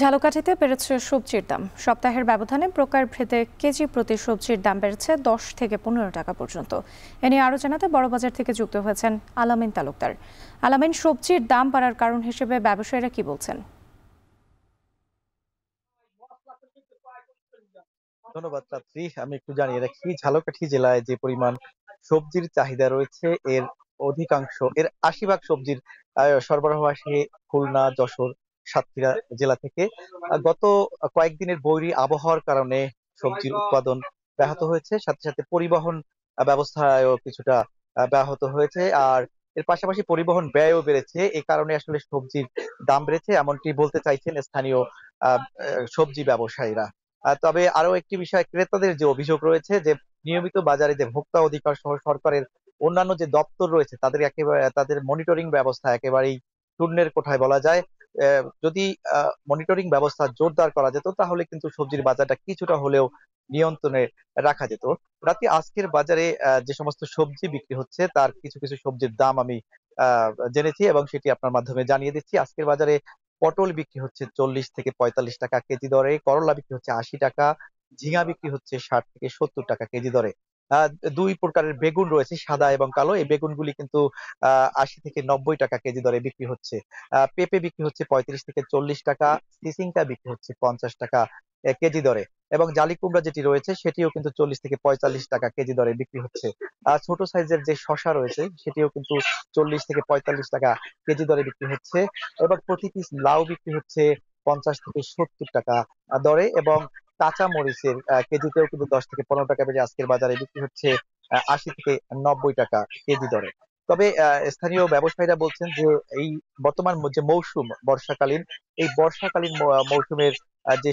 ঝালকাঠিতে বেড়েছে সবজির দাম। সপ্তাহের ব্যবধানে প্রকারভেদে কেজি প্রতি সবজির দাম বেড়েছে 10 থেকে 15 টাকা পর্যন্ত। এ নিয়ে আরো জানাতে বড়বাজার থেকে যুক্ত হয়েছেন আলামিন তালুকদার। আলামিন, সবজির দাম বাড়ার কারণ হিসেবে ব্যবসায়ীরা কি বলছেন? ধন্যবাদ চাচ্ছি। আমি একটু জানিয়ে রাখি, ঝালকাঠি জেলায় যে পরিমাণ সবজির চাহিদা রয়েছে, এর এর ৮০ ভাগ সবজির সরবরাহ আসে খুলনা, যশোর, সাতক্ষীরা জেলা থেকে। গত কয়েকদিনের বৈরী আবহাওয়ার কারণে সবজির উৎপাদন ব্যাহত হয়েছে, সাথে সাথে পরিবহন ব্যবস্থায়ও কিছুটা ব্যাহত হয়েছে। আর এর পাশাপাশি পরিবহন ব্যয়ও বেড়েছে। এই কারণে আসলে সবজির দাম বেড়েছে, এমনটি বলতে চাইছেন স্থানীয় সবজি ব্যবসায়ীরা। তবে আরো একটি বিষয়, ক্রেতাদের যে অভিযোগ রয়েছে যে নিয়মিত বাজারে যে ভোক্তা অধিকার সহ সরকারের অন্যান্য যে দপ্তর রয়েছে, তাদের মনিটরিং ব্যবস্থা একেবারেই শূন্যের কোঠায় বলা যায়। যদি মনিটরিং ব্যবস্থা জোরদার করা যেত, তাহলে কিন্তু সবজির বাজারটা কিছুটা হলেও নিয়ন্ত্রণে রাখা যেত। রাতে আজকের বাজারে যে সমস্ত সবজি বিক্রি হচ্ছে, তার কিছু কিছু সবজির দাম আমি জেনেছি এবং সেটি আপনার মাধ্যমে জানিয়ে দিচ্ছি। আজকের বাজারে পটল বিক্রি হচ্ছে 40 থেকে 45 টাকা কেজি দরে, করলা বিক্রি হচ্ছে 80 টাকা, ঝিঙা বিক্রি হচ্ছে 60 থেকে 70 টাকা কেজি দরে। আহ দুই প্রকারের বেগুন রয়েছে, সাদা এবং কালো। এই বেগুনগুলি কিন্তু 80 থেকে 90 টাকা কেজি দরে বিক্রি হচ্ছে। পেঁপে বিক্রি হচ্ছে 35 থেকে 40 টাকা, সিসিঙ্কা বিক্রি হচ্ছে 50 টাকা কেজি দরে, এবং জালি কুমড়া যেটি রয়েছে সেটিও কিন্তু 40 থেকে 45 টাকা কেজি দরে বিক্রি হচ্ছে। ছোট সাইজের যে শসা রয়েছে সেটিও কিন্তু 40 থেকে 45 টাকা কেজি দরে বিক্রি হচ্ছে। এবার প্রতি পিস লাউ বিক্রি হচ্ছে 50 থেকে 70 টাকা দরে, এবং কাঁচা মরিচের কেজিতেও কিন্তু 10 থেকে 15 টাকা বেড়ে আজকের বাজারে বিক্রি হচ্ছে 80 থেকে 90 টাকা কেজি দরে। তবে স্থানীয় ব্যবসায়ীরা বলছেন যে এই বর্তমান যে মৌসুম বর্ষাকালীন, এই বর্ষাকালীন মৌসুমের যে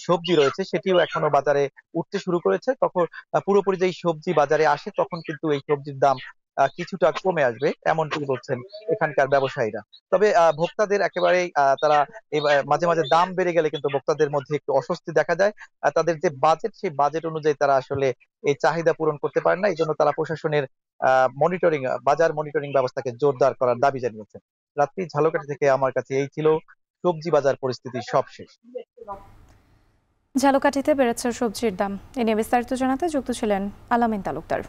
সবজি রয়েছে সেটিও এখনো বাজারে উঠতে শুরু করেছে। তখন পুরোপুরি যেই সবজি বাজারে আসে, তখন কিন্তু এই সবজির দাম কিছুটা কমে আসবে, এমনটি বলছেন এখানকার ব্যবসায়ীরা। তবে ভোক্তাদের একেবারেই তারা মাঝে মাঝে দাম বেড়ে গেলে কিন্তু ভোক্তাদের মধ্যে একটু অস্বস্তি দেখা যায়। তাদের যে বাজেট, সেই বাজেট অনুযায়ী তারা আসলে এই চাহিদা পূরণ করতে পারে না। এই জন্য তারা প্রশাসনের মনিটরিং বাজার মনিটরিং ব্যবস্থাকে জোরদার করার দাবি জানিয়েছেন। রাত্রি ঝালকাঠি থেকে আমার কাছে এই ছিল সবজি বাজার পরিস্থিতির সবশেষ। ঝালকাঠিতে বেড়েছে সবজির দাম। এ নিয়ে বিস্তারিত জানাতে যুক্ত ছিলেন আলামিন তালুকদার।